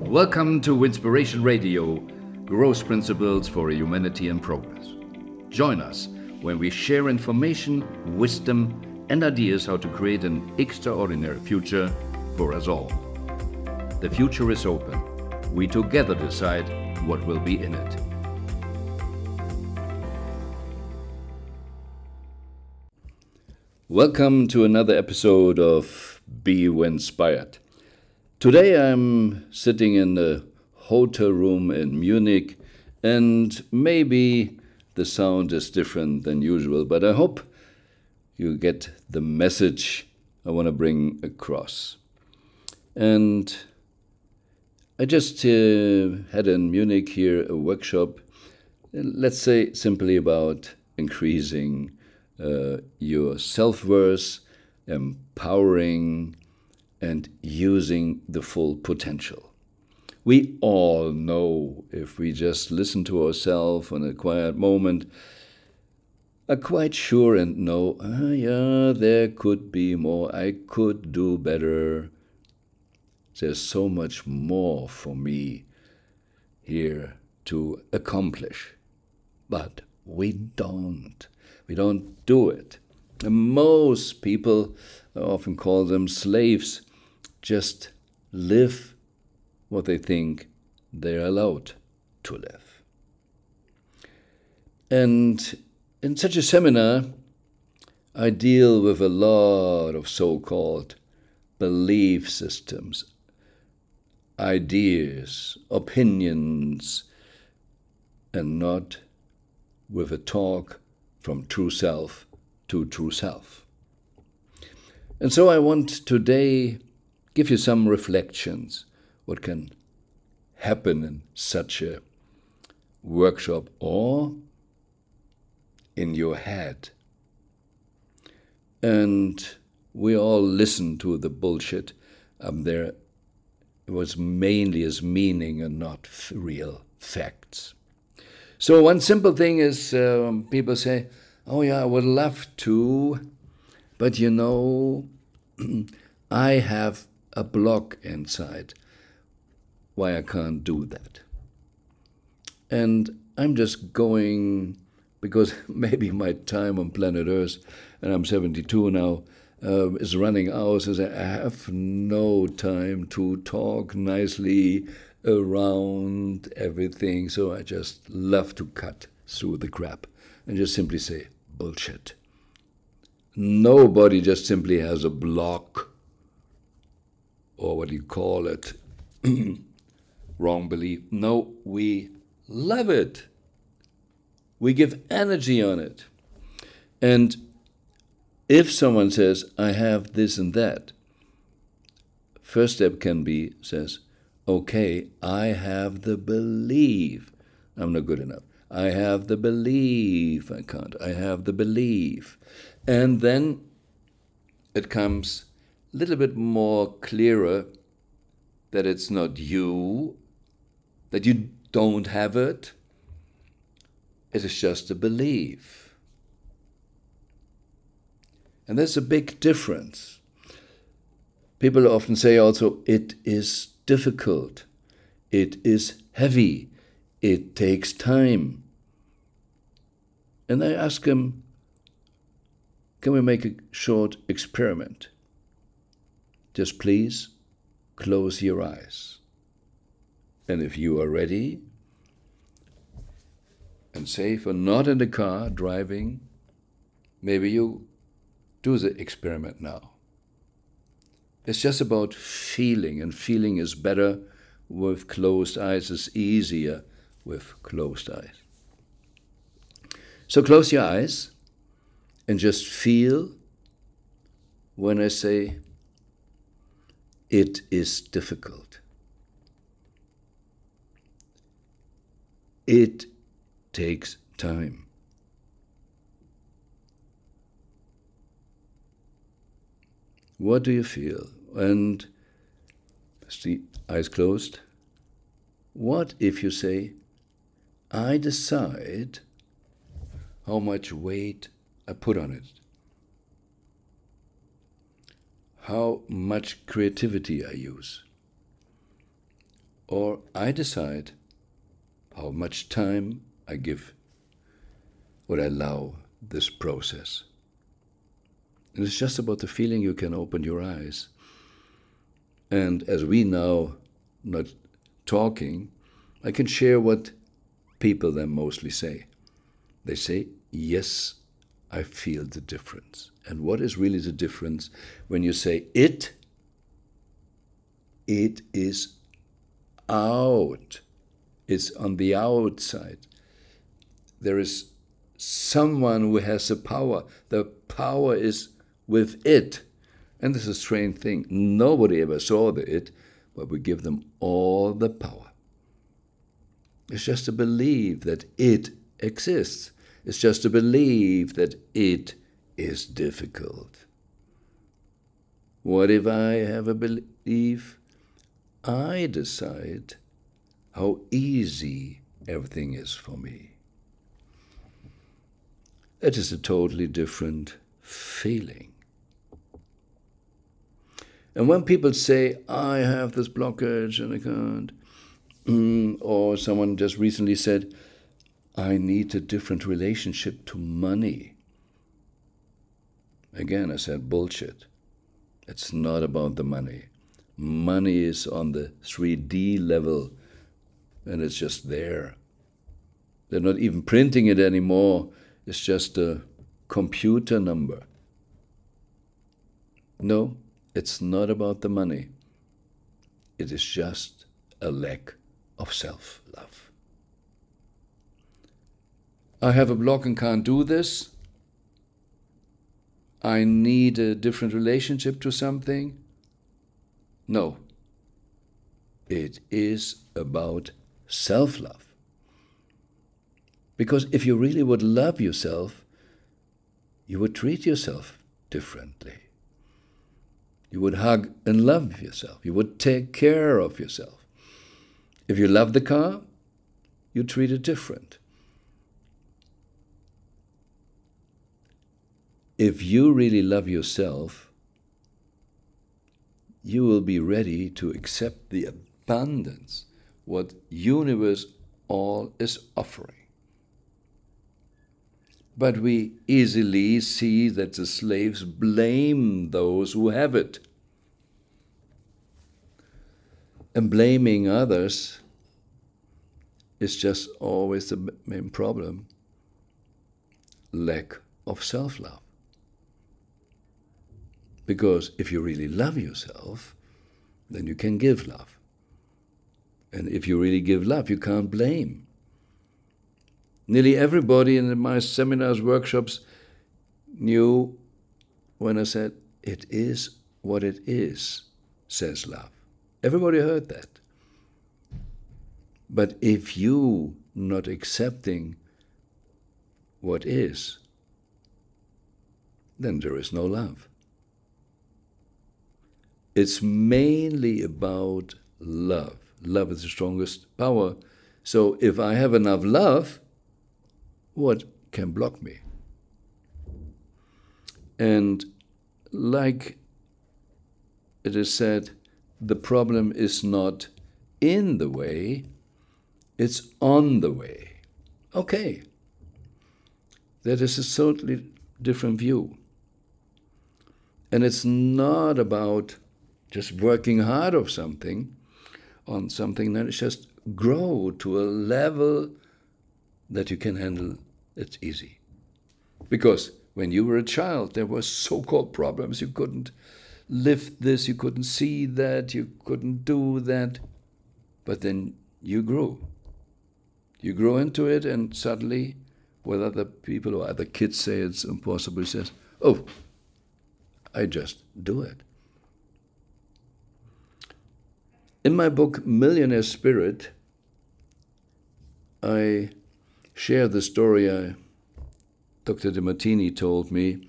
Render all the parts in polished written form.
Welcome to Inspiration Radio, Growth Principles for Humanity and Progress. Join us when we share information, wisdom, and ideas how to create an extraordinary future for us all. The future is open. We together decide what will be in it. Welcome to another episode of Be You Inspired. Today I'm sitting in a hotel room in Munich, and maybe the sound is different than usual, but I hope you get the message I want to bring across. And I just had in Munich here a workshop, let's say simply about increasing your self-worth, empowering, and using the full potential. We all know, if we just listen to ourselves in a quiet moment, are quite sure and know, there could be more, I could do better. There's so much more for me here to accomplish. But we don't do it. And most people, I often call them slaves, just live what they think they're allowed to live. And in such a seminar, I deal with a lot of so-called belief systems, ideas, opinions, and not with a talk from true self to true self. And so I want today give you some reflections, what can happen in such a workshop or in your head. And we all listen to the bullshit there. It was mainly as meaning and not real facts. So one simple thing is people say, oh yeah, I would love to, but I have a block inside why I can't do that. And I'm just going, because maybe my time on planet Earth, and I'm 72 now, is running out, so I have no time to talk nicely around everything, so I just love to cut through the crap and just simply say, bullshit. Nobody just simply has a block, or what you call it, wrong belief. No, we love it. We give energy on it. And if someone says, I have this and that, first step can be, says, okay, I have the belief. I'm not good enough. I have the belief. I can't. I have the belief. And then it comes a little bit more clearer that it's not you, that you don't have it. It is just a belief. And there's a big difference. People often say also, it is difficult, it is heavy, it takes time. And I ask them, can we make a short experiment? Just please close your eyes. And if you are ready and safe and not in the car driving, maybe you do the experiment now. It's just about feeling, and feeling is better with closed eyes, it's easier with closed eyes. So close your eyes and just feel when I say, it is difficult. It takes time. What do you feel? And the eyes closed. What if you say, I decide how much weight I put on it? How much creativity I use? or I decide how much time I give or allow this process. And it's just about the feeling you can open your eyes. And as we now not talking, I can share what people then mostly say. They say, yes, I feel the difference. And what is really the difference when you say it is out. It's on the outside. There is someone who has the power. The power is with it. And this is a strange thing. Nobody ever saw the it, but we give them all the power. It's just to believe that it exists. It's just to believe that it is difficult. What if I have a belief? I decide how easy everything is for me. It is a totally different feeling. And when people say, I have this blockage and I can't, or someone just recently said, I need a different relationship to money. Again, I said, bullshit. It's not about the money. Money is on the 3D level, and it's just there. They're not even printing it anymore. It's just a computer number. No, it's not about the money. It is just a lack of self-love. I have a block and can't do this. I need a different relationship to something. No. It is about self-love. Because if you really would love yourself, you would treat yourself differently. You would hug and love yourself. You would take care of yourself. If you love the car, you treat it different. If you really love yourself, you will be ready to accept the abundance, what universe all is offering. But we easily see that the slaves blame those who have it. And blaming others is just always the main problem. Lack of self-love. Because if you really love yourself, then you can give love. And if you really give love, you can't blame. Nearly everybody in my seminars, workshops, knew when I said, it is what it is, says love. Everybody heard that. But if you not accepting what is, then there is no love. It's mainly about love. Love is the strongest power. So if I have enough love, what can block me? And like it is said, the problem is not in the way, it's on the way. Okay. That is a totally different view. And it's not about just working hard on something, then it's just grow to a level that you can handle it easy. Because when you were a child, there were so-called problems. You couldn't lift this, you couldn't see that, you couldn't do that. But then you grew. You grow into it, and suddenly, when other people or other kids say it's impossible, he says, oh, I just do it. In my book, Millionaire Spirit, I share the story Dr. DeMartini told me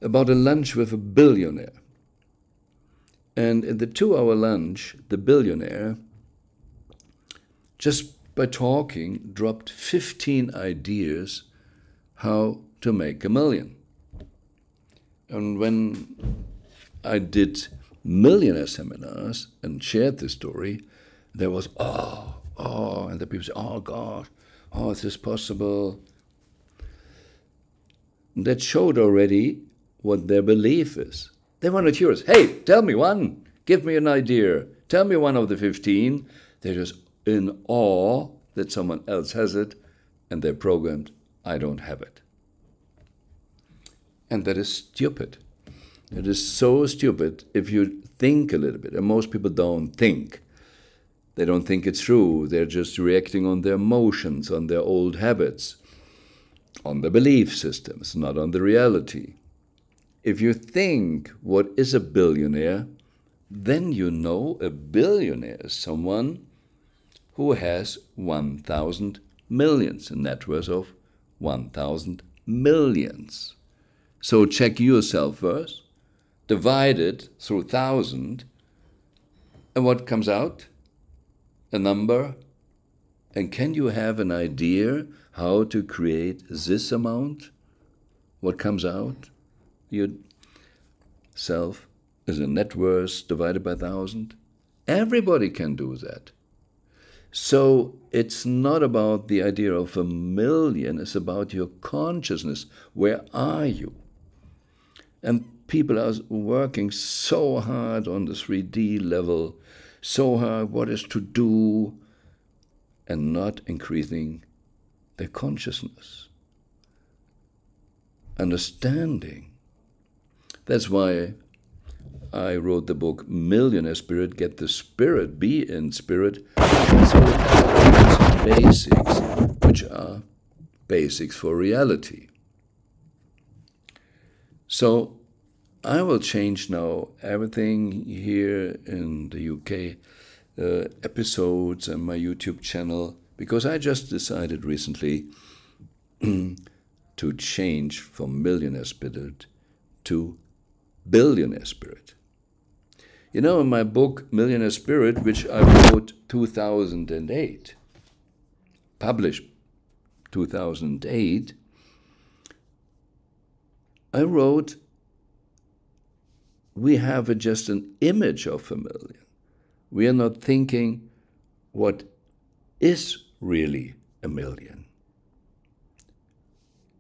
about a lunch with a billionaire. And in the 2-hour lunch, the billionaire, just by talking, dropped 15 ideas how to make $1 million. And when I did millionaire seminars and shared the story, there was, and the people say, oh God, oh, is this possible? That showed already what their belief is. They were not curious. Hey, tell me one. Give me an idea. Tell me one of the 15. They're just in awe that someone else has it, and they're programmed, I don't have it. And that is stupid. It is so stupid if you think a little bit. And most people don't think. They don't think it's true. They're just reacting on their emotions, on their old habits, on the belief systems, not on the reality. If you think what is a billionaire, then you know a billionaire is someone who has 1,000 millions, a net worth of 1,000 millions. So check yourself first, divide it through 1,000, and what comes out? A number. And can you have an idea how to create this amount? What comes out? Yourself is a net worth divided by 1,000. Everybody can do that. So it's not about the idea of a million, it's about your consciousness. Where are you? And people are working so hard on the 3D level, so hard what is to do, and not increasing their consciousness, understanding. That's why I wrote the book Millionaire Spirit, Get the Spirit, Be in Spirit. So basics, which are basics for reality. So I will change now everything here in the UK, episodes and my YouTube channel, because I just decided recently to change from millionaire spirit to billionaire spirit. You know, in my book Millionaire Spirit, which I wrote 2008, published 2008, I wrote, we have just an image of a million. We are not thinking what is really a million.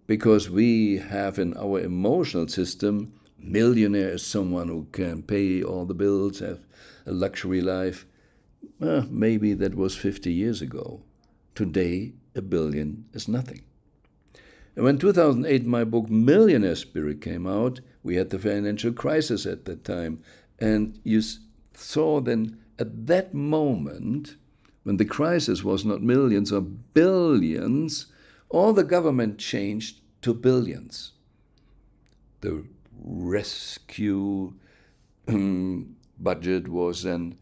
Because we have in our emotional system, millionaire is someone who can pay all the bills, have a luxury life. Maybe that was 50 years ago. Today, a billion is nothing. And when 2008 my book Millionaire Spirit came out, we had the financial crisis at that time. And you saw then at that moment, when the crisis was not millions or billions, all the government changed to billions. The rescue budget was then,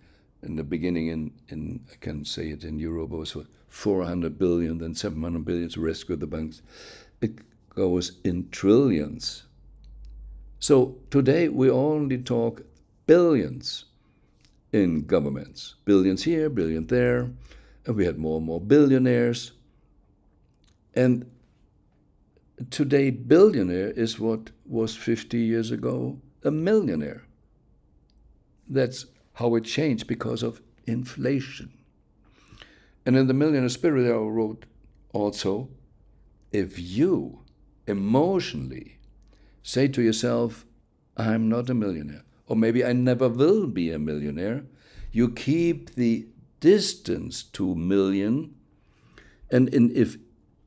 in the beginning, I can say it in Europe, was 400 billion, then 700 billion to rescue the banks. It goes in trillions. So today we only talk billions in governments. Billions here, billion there, and we had more and more billionaires. And today, billionaire is what was 50 years ago a millionaire. That's how it changed because of inflation. And in the Millionaire Spirit, I wrote also, if you emotionally say to yourself, I'm not a millionaire, or maybe I never will be a millionaire, you keep the distance to million, and if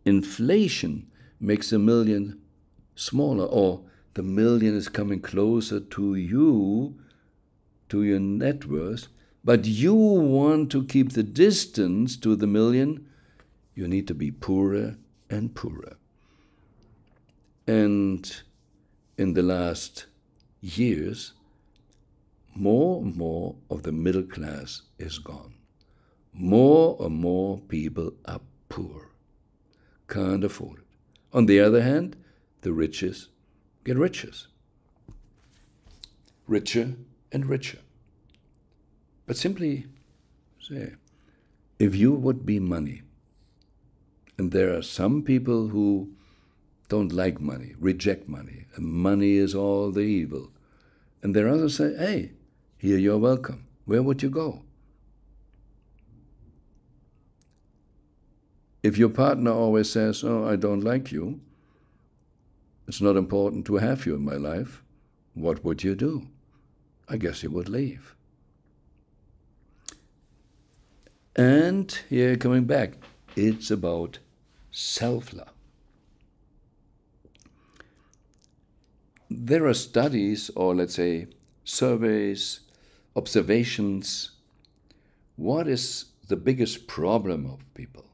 inflation makes a million smaller, or the million is coming closer to you, to your net worth, but you want to keep the distance to the million, you need to be poorer and poorer. And in the last years, more and more of the middle class is gone. More and more people are poor, can't afford it. On the other hand, the richest get richer and richer. But simply say, if you would be money, and there are some people who don't like money, reject money, and money is all the evil, and there are others say, hey, here you're welcome. Where would you go? If your partner always says, "Oh, I don't like you, it's not important to have you in my life," what would you do? I guess you would leave. And here, coming back, it's about self-love. There are studies, or let's say surveys, observations. What is the biggest problem of people?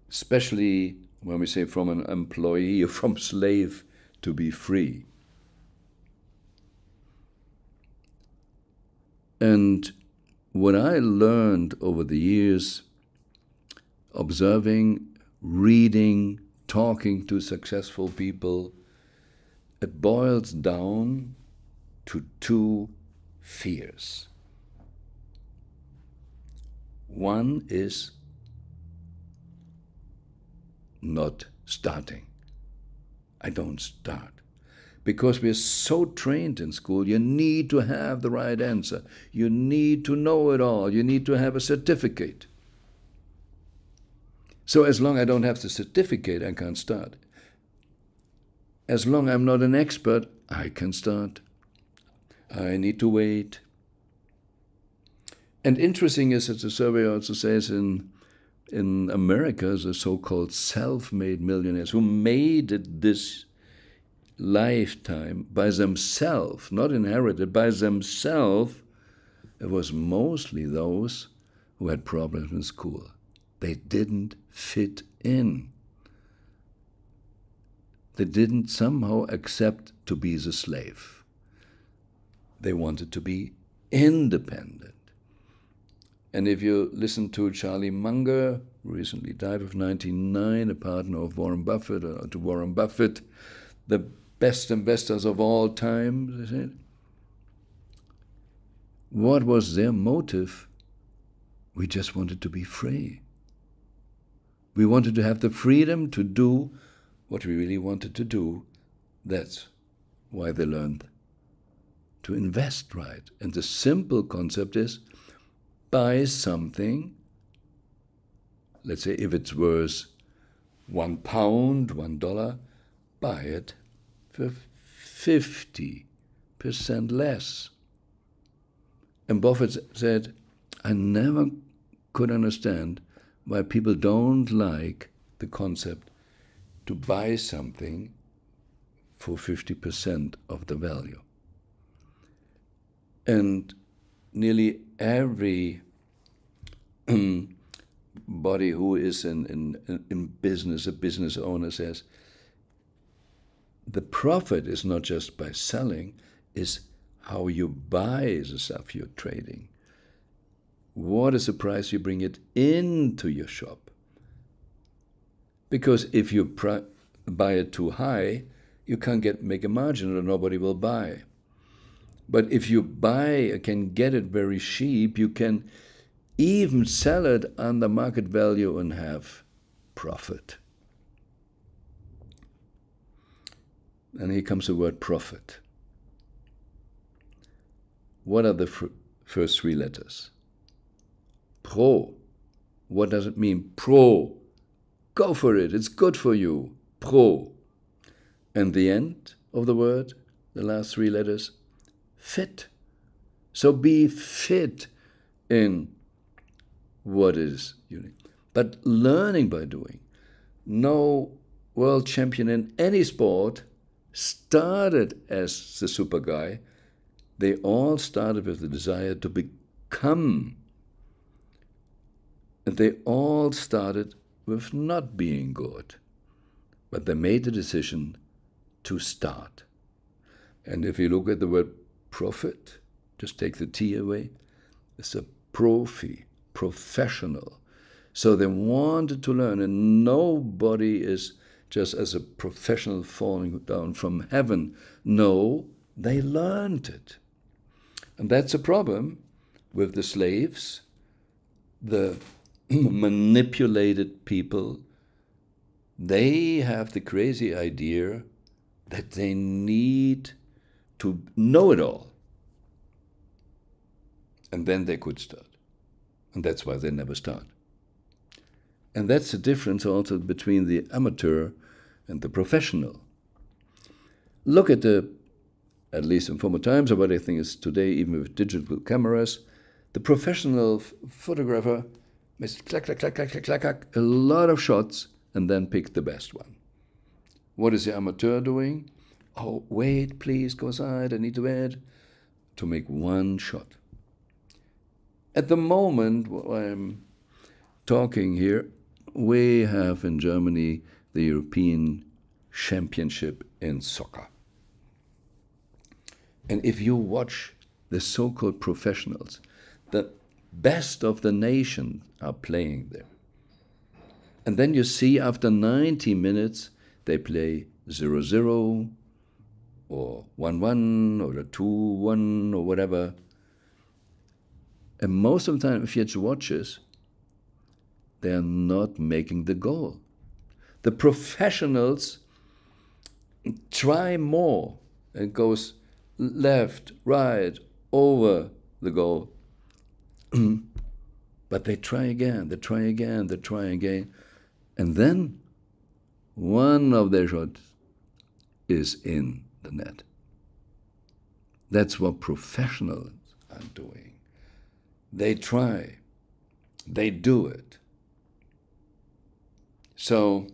Especially when we say from an employee or from slave to be free. And what I learned over the years, observing, reading, talking to successful people, it boils down to two fears. One is not starting. I don't start. Because we're so trained in school, you need to have the right answer. You need to know it all. You need to have a certificate. So as long as I don't have the certificate, I can't start. As long as I'm not an expert, I can start. I need to wait. And interesting is that the survey also says in America, the so-called self-made millionaires who made it this lifetime by themselves, not inherited, by themselves, it was mostly those who had problems in school. They didn't fit in. They didn't somehow accept to be the slave. They wanted to be independent. And if you listen to Charlie Munger, who recently died of 99, a partner of Warren Buffett, or to Warren Buffett, the best investors of all time, they said, what was their motive? We just wanted to be free. We wanted to have the freedom to do what we really wanted to do. That's why they learned to invest right. And the simple concept is, buy something, let's say if it's worth £1, $1, buy it for 50% less. And Buffett said, I never could understand why people don't like the concept to buy something for 50% of the value. And nearly every body who is in business, a business owner says, the profit is not just by selling, is how you buy the stuff you're trading. What is the price you bring it into your shop? Because if you buy it too high, you can't make a margin or nobody will buy. But if you can get it very cheap, you can even sell it under market value and have profit. And here comes the word profit. What are the first three letters? Pro. What does it mean? Pro. Go for it. It's good for you. Pro. And the end of the word, the last three letters, fit. So be fit in what is unique. But learning by doing. No world champion in any sport started as the super guy. They all started with the desire to become. And they all started with not being good. But they made the decision to start. And if you look at the word profit, just take the T away, it's a profi, professional. So they wanted to learn, and nobody is just as a professional falling down from heaven. No, they learned it. And that's a problem with the slaves, the manipulated people. They have the crazy idea that they need to know it all. And then they could start. And that's why they never start. And that's the difference also between the amateur and the professional. Look at at least in former times, or what I think is today, even with digital cameras, the professional photographer makes clack, clack, clack, clack, clack, clack, clack, a lot of shots and then pick the best one. What is the amateur doing? Oh, wait, please, go aside, I need to add, to make one shot. At the moment, while I'm talking here, we have in Germany the European Championship in soccer. And if you watch the so-called professionals, the best of the nation are playing there. And then you see after 90 minutes, they play 0-0 or 1-1 or a 2-1 or whatever. And most of the time, if you watch this, they are not making the goal. The professionals try more. It goes left, right, over the goal. But they try again, they try again, they try again. And then one of their shots is in the net. That's what professionals are doing. They try, they do it. So,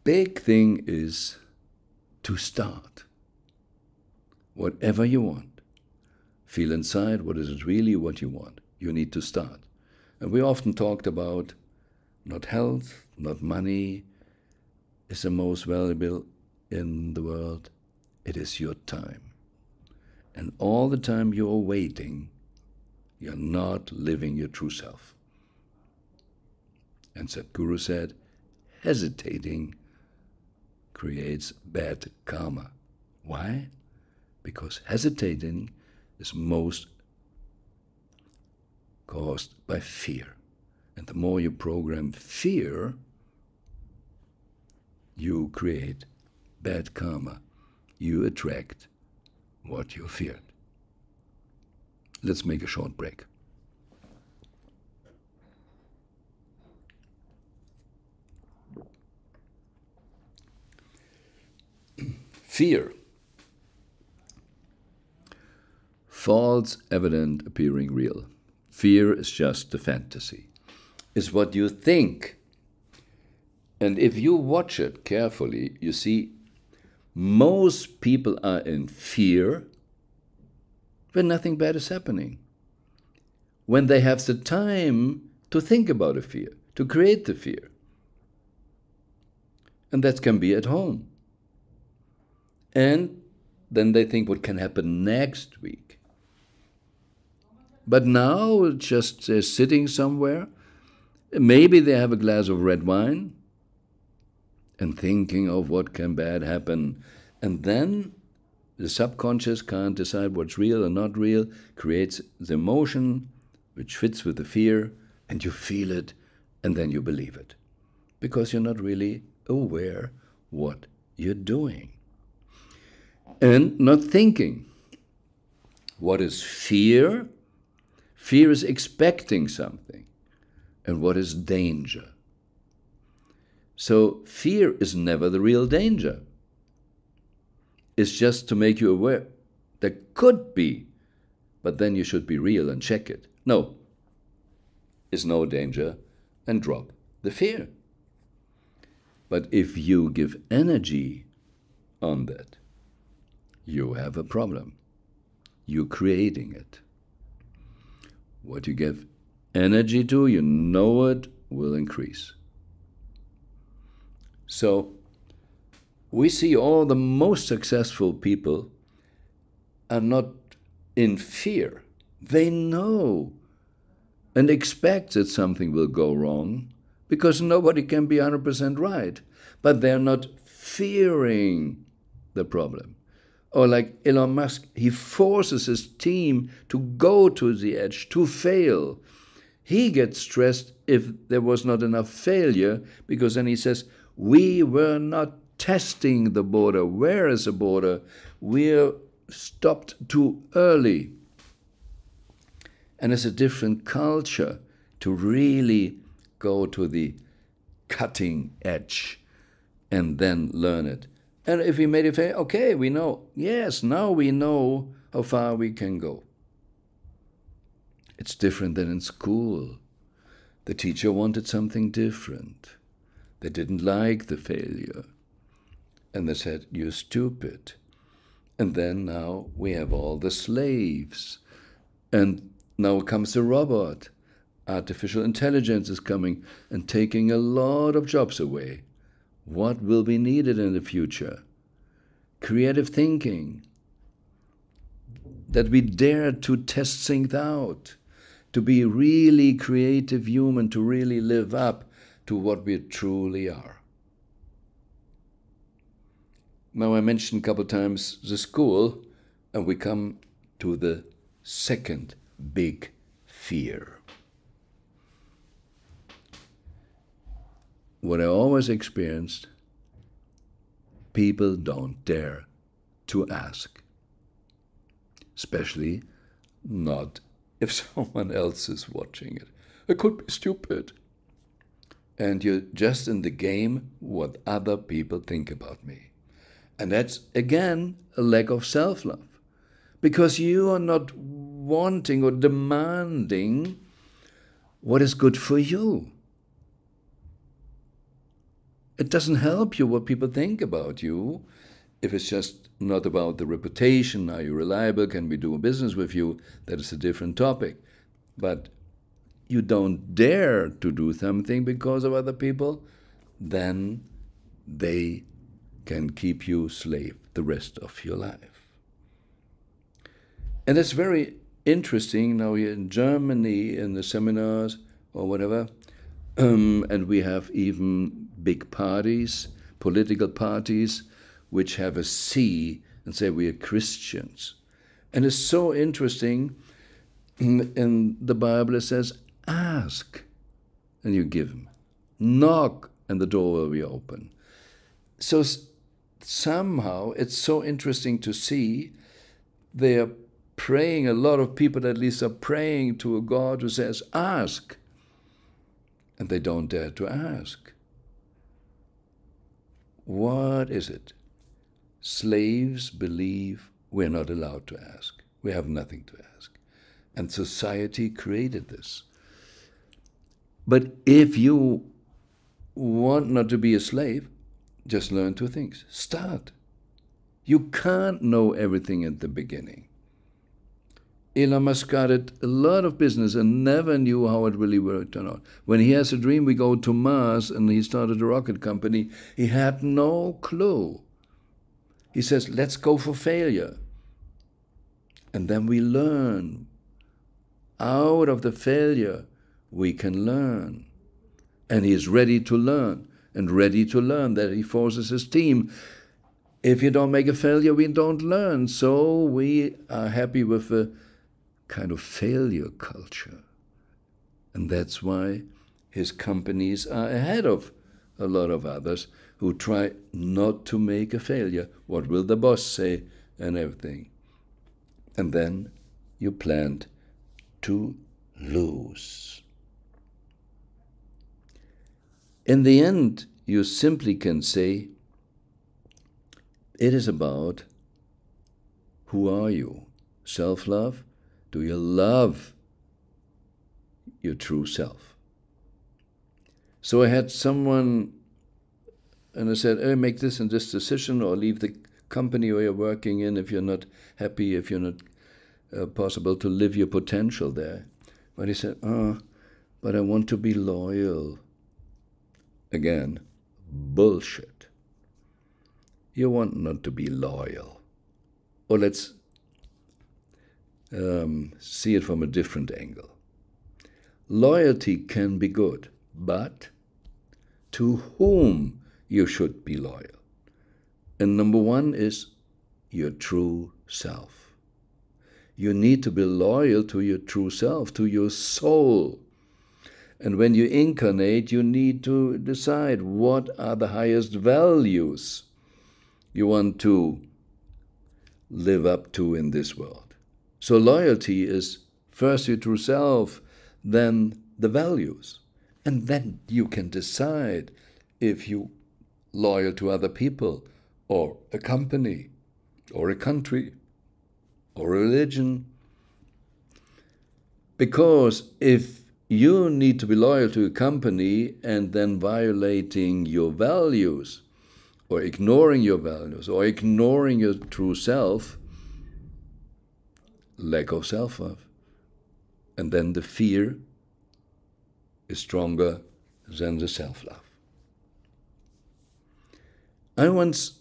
big thing is to start. Whatever you want. Feel inside what is it really what you want. You need to start. And we often talked about not health, not money is the most valuable in the world. It is your time. And all the time you're waiting, you're not living your true self. And Sadhguru said, hesitating creates bad karma. Why? Because hesitating is most caused by fear. And the more you program fear, you create bad karma. You attract what you feared. Let's make a short break. Fear. False, evident, appearing real. Fear is just a fantasy. It's what you think. And if you watch it carefully, you see most people are in fear when nothing bad is happening. When they have the time to think about a fear, to create the fear. And that can be at home. And then they think what can happen next week. But now just they're sitting somewhere. Maybe they have a glass of red wine and thinking of what can bad happen. And then the subconscious can't decide what's real or not real, creates the emotion which fits with the fear, and you feel it, and then you believe it. Because you're not really aware what you're doing. And not thinking. What is fear? Fear is expecting something. And what is danger? So fear is never the real danger. It's just to make you aware. There could be, but then you should be real and check it. No, it's no danger, and drop the fear. But if you give energy on that, you have a problem. You're creating it. What you give energy to, you know it will increase. So we see all the most successful people are not in fear. They know and expect that something will go wrong because nobody can be 100% right. But they're not fearing the problem. Or like Elon Musk, he forces his team to go to the edge, to fail. He gets stressed if there was not enough failure, because then he says, we were not testing the border. Where is the border? We're stopped too early. And it's a different culture. to really go to the cutting edge and then learn it. And if we made a failure, okay, we know. Yes, now we know how far we can go. It's different than in school. The teacher wanted something different. They didn't like the failure. And they said, you're stupid. And then now we have all the slaves. And now comes the robot. Artificial intelligence is coming and taking a lot of jobs away. What will be needed in the future? Creative thinking. That we dare to test things out. To be really creative human, to really live up to what we truly are. Now I mentioned a couple of times the school, and we come to the second big fear. What I always experienced, people don't dare to ask. Especially not if someone else is watching it. I could be stupid. And you're just in the game what other people think about me. And that's, again, a lack of self-love. Because you are not wanting or demanding what is good for you. It doesn't help you what people think about you if it's just not about the reputation. Are you reliable? Can we do business with you? That is a different topic. But you don't dare to do something because of other people, then they can keep you slave the rest of your life. And it's very interesting now here in Germany in the seminars or whatever, and we have even big parties, political parties, which have a C and say we are Christians. And it's so interesting, in the Bible it says, ask and you give them. Knock and the door will be open. So somehow it's so interesting to see they are praying, a lot of people at least are praying to a God who says, ask. And they don't dare to ask. What is it? Slaves believe we're not allowed to ask. We have nothing to ask. And society created this. But if you want not to be a slave, just learn two things. Start. You can't know everything at the beginning. Elon Musk started a lot of business and never knew how it really worked or not. When he has a dream, we go to Mars, and he started a rocket company. He had no clue. He says, let's go for failure. And then we learn. Out of the failure, we can learn. And he is ready to learn, and ready to learn that he forces his team. If you don't make a failure, we don't learn. So we are happy with a kind of failure culture. And that's why his companies are ahead of a lot of others who try not to make a failure. What will the boss say and everything? And then you plan to lose. In the end, you simply can say, it is about who are you? Self-love? Do you love your true self? So I had someone, and I said, hey, make this and this decision, or leave the company where you're working in if you're not happy, if you're not possible to live your potential there. But he said, but I want to be loyal. Again, bullshit. You want not to be loyal. Or let's see it from a different angle. Loyalty can be good, but to whom you should be loyal. And number one is your true self. You need to be loyal to your true self, to your soul. And when you incarnate, you need to decide what are the highest values you want to live up to in this world. So loyalty is first your true self, then the values. And then you can decide if you're loyal to other people, or a company, or a country, or a religion. Because if you need to be loyal to a company and then violating your values, or ignoring your values, or ignoring your true self, lack of self-love, and then the fear is stronger than the self-love. I once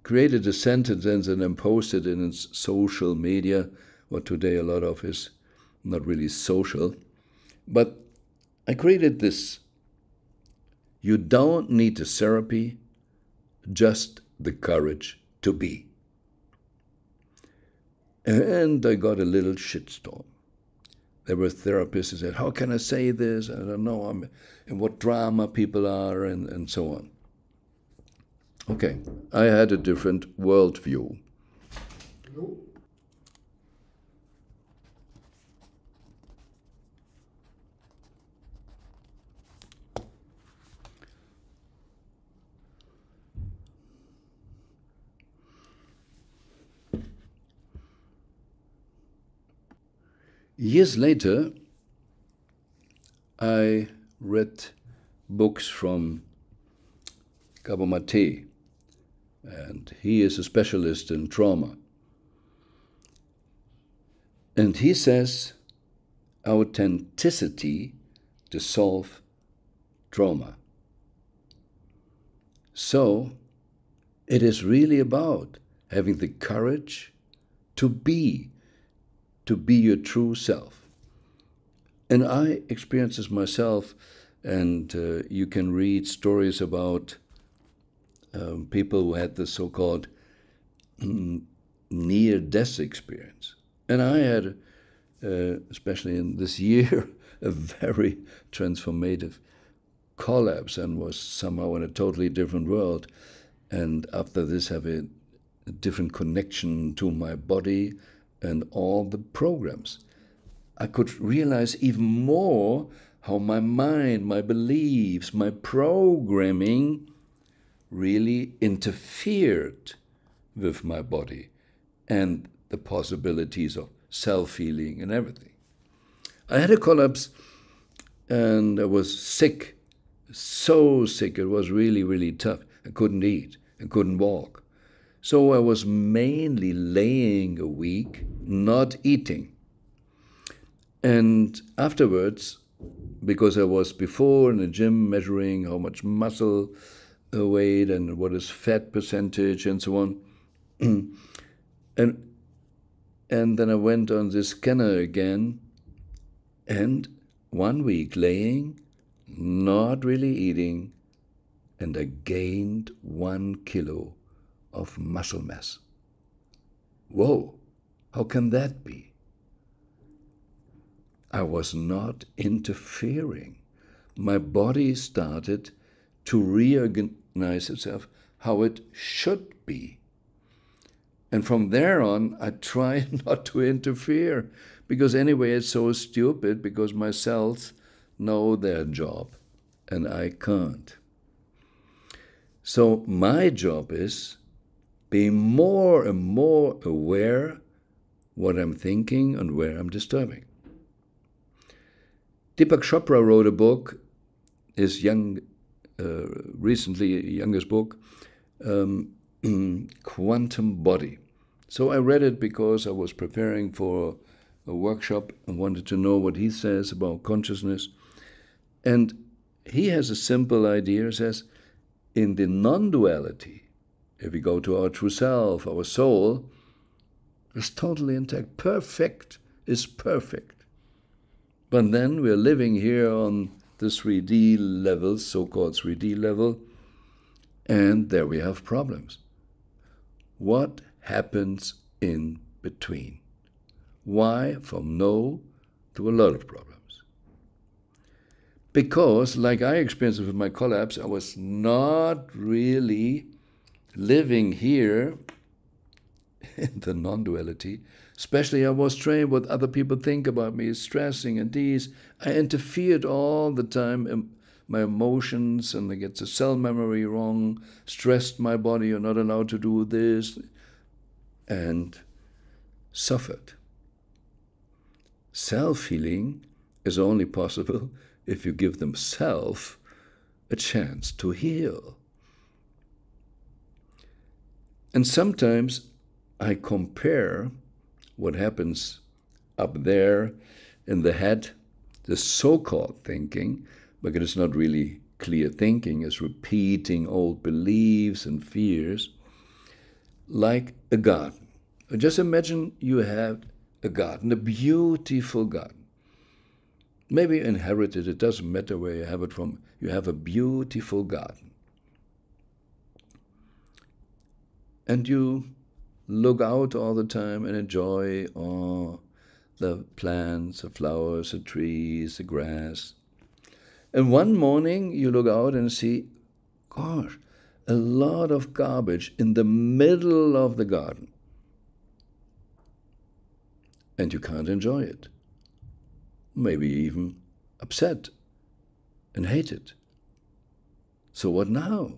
created a sentence and then posted it in social media, what today a lot of is not really social, but I created this: you don't need a therapy, just the courage to be. And I got a little shitstorm. There were therapists who said, how can I say this? I don't know, and what drama people are, and so on. Okay, I had a different worldview. Years later, I read books from Gabor Mate, and he is a specialist in trauma. And he says authenticity to solve trauma. So it is really about having the courage to be your true self. And I experienced this myself, and you can read stories about people who had the so-called near-death experience. And I had, especially in this year, a very transformative collapse and was somehow in a totally different world. And after this, have a different connection to my body and all the programs. I could realize even more how my mind, my beliefs, my programming really interfered with my body and the possibilities of self-healing and everything. I had a collapse and I was sick, so sick. It was really, really tough. I couldn't eat, I couldn't walk. So I was mainly laying a week, not eating. And afterwards, because I was before in the gym measuring how much muscle weight and what is fat percentage and so on, and then I went on this scanner again, and 1 week laying, not really eating, and I gained 1 kilo of muscle mass. Whoa, how can that be? I was not interfering. My body started to reorganize itself how it should be. And from there on, I try not to interfere, because anyway, it's so stupid, because my cells know their job and I can't. So my job is being more and more aware what I'm thinking and where I'm disturbing. Deepak Chopra wrote a book, his recently youngest book, Quantum Body. So I read it because I was preparing for a workshop and wanted to know what he says about consciousness. And he has a simple idea. He says, in the non-duality, if we go to our true self, our soul, is totally intact. Perfect is perfect. But then we're living here on the 3D level, so-called 3D level, and there we have problems. What happens in between? Why from no to a lot of problems? Because, like I experienced with my collapse, I was not really living here in the non-duality, Especially I was trained what other people think about me, stressing and these. I interfered all the time in my emotions, and I get the cell memory wrong, stressed my body, you're not allowed to do this, and suffered. Self-healing is only possible if you give themselves a chance to heal. And sometimes I compare what happens up there in the head, the so-called thinking, because it's not really clear thinking, it's repeating old beliefs and fears, like a garden. Just imagine you have a garden, a beautiful garden. Maybe you inherited, it doesn't matter where you have it from. You have a beautiful garden. And you look out all the time and enjoy all the plants, the flowers, the trees, the grass. And one morning you look out and see, gosh, a lot of garbage in the middle of the garden. And you can't enjoy it. Maybe even upset and hate it. So what now?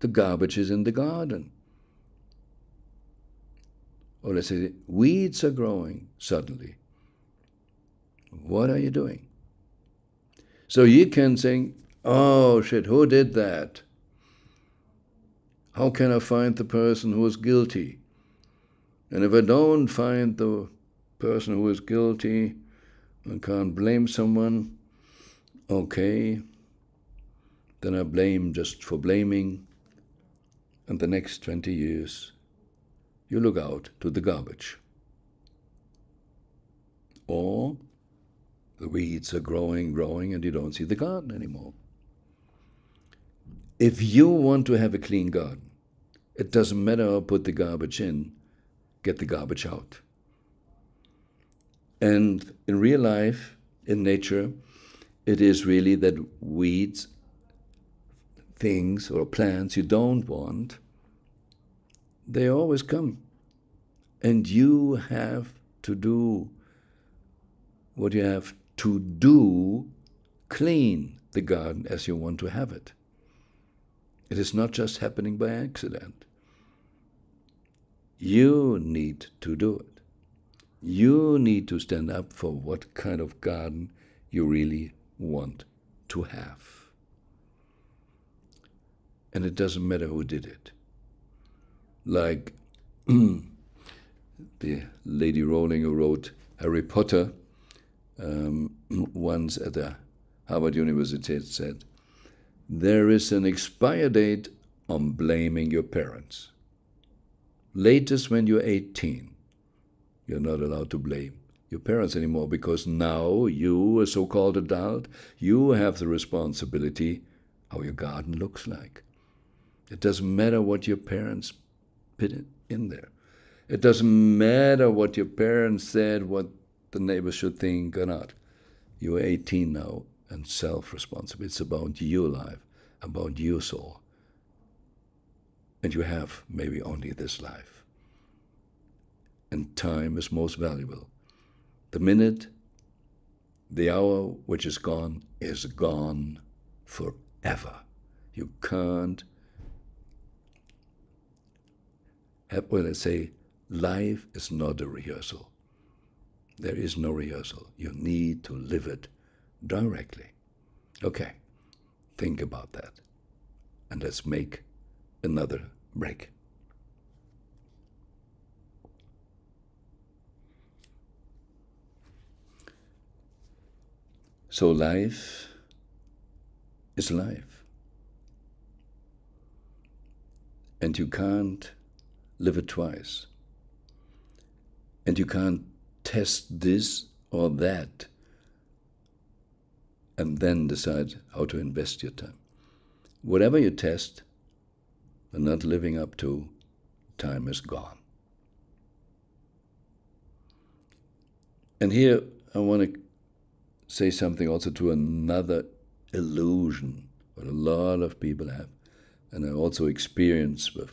The garbage is in the garden. Or let's say weeds are growing suddenly. What are you doing? So you can think, oh shit, who did that? How can I find the person who is guilty? And if I don't find the person who is guilty, I can't blame someone, okay, then I blame just for blaming, and the next 20 years you look out to the garbage. Or the weeds are growing, and you don't see the garden anymore. If you want to have a clean garden, it doesn't matter how put the garbage in, get the garbage out. And in real life, in nature, it is really that weeds, things or plants you don't want, they always come. And you have to do what you have to do, clean the garden as you want to have it. It is not just happening by accident. You need to do it. You need to stand up for what kind of garden you really want to have. And it doesn't matter who did it. Like the Lady Rowling who wrote Harry Potter once at the Harvard University said, there is an expire date on blaming your parents. Latest when you're 18. You're not allowed to blame your parents anymore because now you, a so-called adult, you have the responsibility how your garden looks like. It doesn't matter what your parents put in there. It doesn't matter what your parents said, what the neighbors should think or not. You're 18 now and self-responsible. It's about your life, about your soul. And you have maybe only this life. And time is most valuable. The minute, the hour which is gone forever. You can't have, well, let's say, life is not a rehearsal. There is no rehearsal. You need to live it directly. Okay, think about that. And let's make another break. So life is life. And you can't live it twice. And you can't test this or that and then decide how to invest your time. Whatever you test and not living up to, time is gone. And here I want to say something also to another illusion that a lot of people have, and I also experience with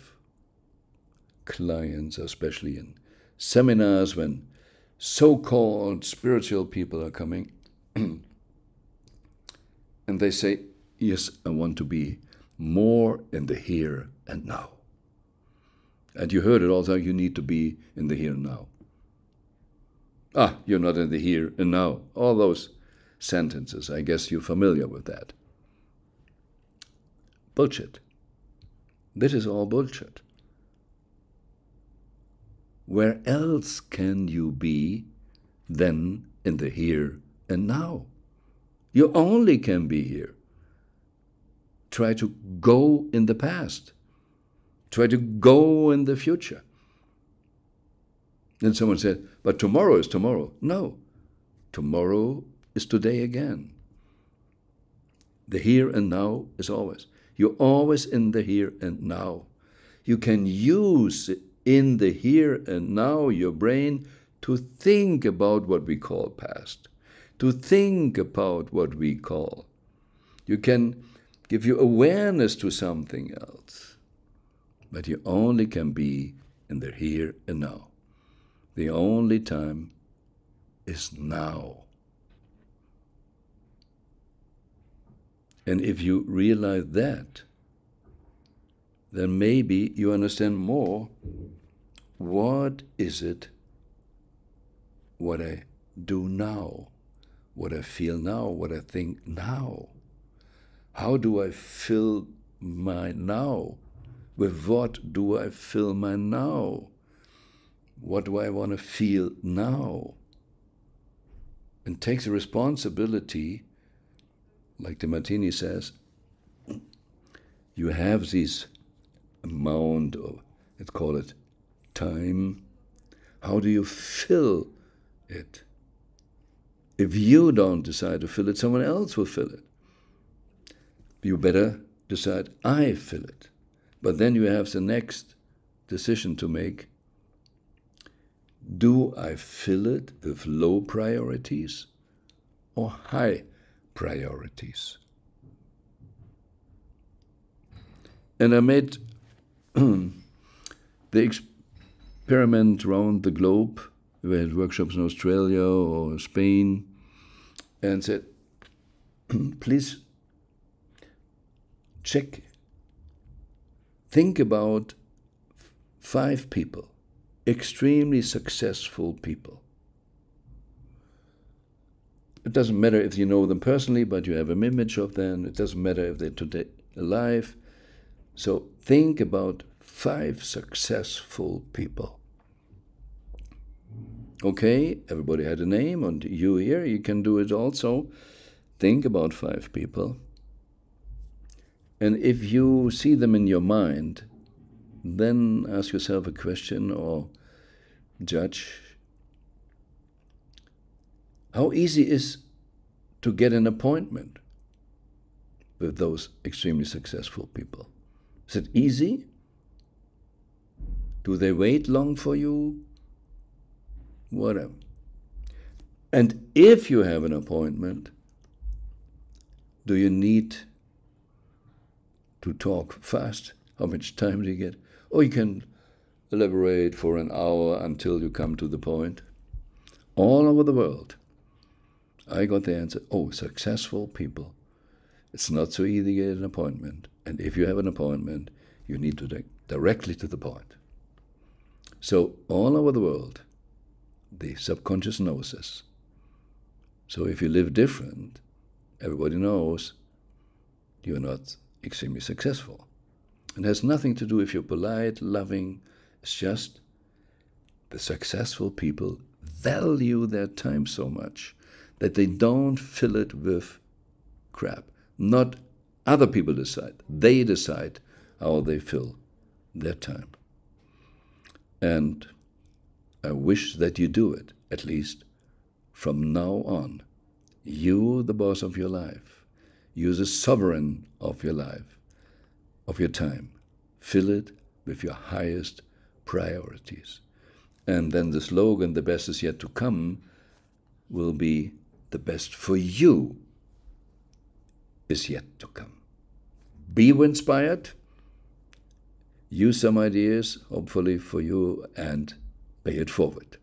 clients, especially in seminars when so-called spiritual people are coming and they say, yes, I want to be more in the here and now. And you heard it all the time, you need to be in the here and now. Ah, you're not in the here and now. All those sentences, I guess you're familiar with that. Bullshit. This is all bullshit. Where else can you be than in the here and now? You only can be here. Try to go in the past. Try to go in the future. Then someone said, but tomorrow is tomorrow. No, tomorrow is today again. The here and now is always. You're always in the here and now. You can use in the here and now your brain to think about what we call past, to think about what we call. You can give you awareness to something else, but you only can be in the here and now. The only time is now. And if you realize that, then maybe you understand more what is it, what I do now, what I feel now, what I think now. How do I fill my now? With what do I fill my now? What do I want to feel now? And take the responsibility, like the Martini says, you have this amount of, let's call it time. How do you fill it? If you don't decide to fill it, someone else will fill it. You better decide, I fill it. But then you have the next decision to make. Do I fill it with low priorities or high priorities? And I made the experiment around the globe. We had workshops in Australia or Spain, and said, please check, think about 5 people, extremely successful people. It doesn't matter if you know them personally, but you have an image of them. It doesn't matter if they're today alive. So think about 5 successful people. Okay, everybody had a name, and you here, you can do it also. Think about 5 people. And if you see them in your mind, then ask yourself a question or judge. How easy is to get an appointment with those extremely successful people? Is it easy? Do they wait long for you? Whatever. And if you have an appointment, do you need to talk fast? How much time do you get? Or you can elaborate for an hour until you come to the point. All over the world, I got the answer, oh, successful people. It's not so easy to get an appointment. And if you have an appointment, you need to get directly to the point. So all over the world, the subconscious knows this. So if you live different, everybody knows you're not extremely successful. It has nothing to do if you're polite, loving. It's just the successful people value their time so much that they don't fill it with crap. Not other people decide. They decide how they fill their time. And I wish that you do it, at least from now on. You, the boss of your life. You, the sovereign of your life, of your time. Fill it with your highest priorities. And then the slogan, the best is yet to come, will be the best for you is yet to come. Be inspired. Use some ideas, hopefully for you, and Pay it forward.